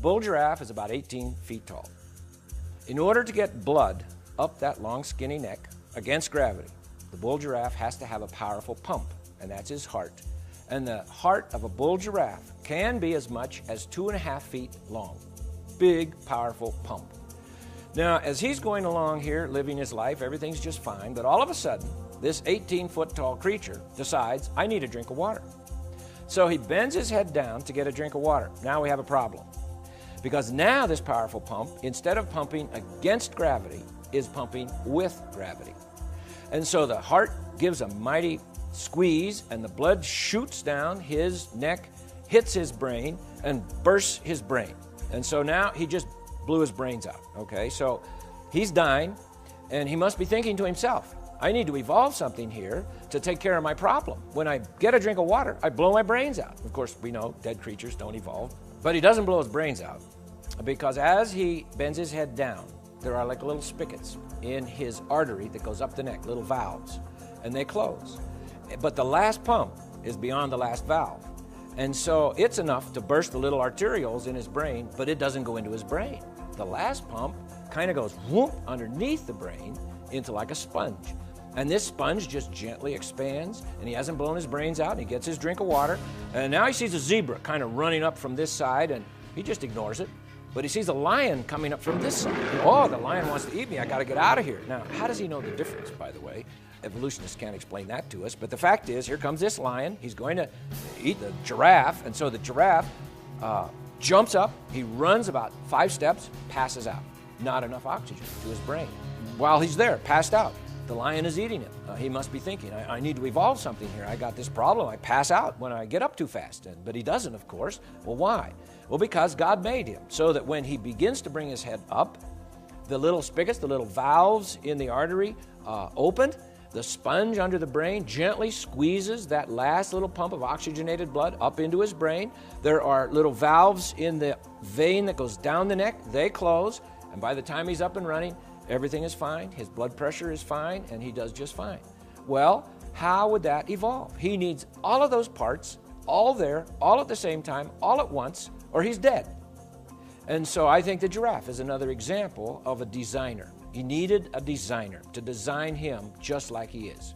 bull giraffe is about 18 feet tall. In order to get blood up that long skinny neck against gravity, the bull giraffe has to have a powerful pump, and that's his heart. And the heart of a bull giraffe can be as much as 2.5 feet long. Big, powerful pump. Now, as he's going along here, living his life, everything's just fine, but all of a sudden, this 18-foot-tall creature decides, I need a drink of water. So he bends his head down to get a drink of water. Now we have a problem. Because now this powerful pump, instead of pumping against gravity, is pumping with gravity. And so the heart gives a mighty squeeze, and the blood shoots down his neck, hits his brain, and bursts his brain. And so now he just blew his brains out, okay? So he's dying, and he must be thinking to himself, I need to evolve something here to take care of my problem. When I get a drink of water, I blow my brains out. Of course, we know dead creatures don't evolve, but he doesn't blow his brains out because as he bends his head down, there are like little spigots in his artery that goes up the neck, little valves, and they close. But the last pump is beyond the last valve. And so it's enough to burst the little arterioles in his brain, but it doesn't go into his brain. The last pump kind of goes whoop underneath the brain into like a sponge. And this sponge just gently expands, and he hasn't blown his brains out, and he gets his drink of water, and now he sees a zebra kind of running up from this side, and he just ignores it. But he sees a lion coming up from this side. Oh, the lion wants to eat me, I gotta get out of here. Now, how does he know the difference, by the way? Evolutionists can't explain that to us, but the fact is, here comes this lion, he's going to eat the giraffe, and so the giraffe jumps up, he runs about 5 steps, passes out. Not enough oxygen to his brain. While he's there, passed out, the lion is eating him. He must be thinking, I need to evolve something here. I got this problem. I pass out when I get up too fast. But he doesn't, of course. Well, why? Well, because God made him so that when he begins to bring his head up, the little spigots, the little valves in the artery opened. The sponge under the brain gently squeezes that last little pump of oxygenated blood up into his brain. There are little valves in the vein that goes down the neck. They close. And by the time he's up and running, everything is fine, his blood pressure is fine, and he does just fine. Well, how would that evolve? He needs all of those parts, all there, all at the same time, all at once, or he's dead. And so I think the giraffe is another example of a designer. He needed a designer to design him just like he is.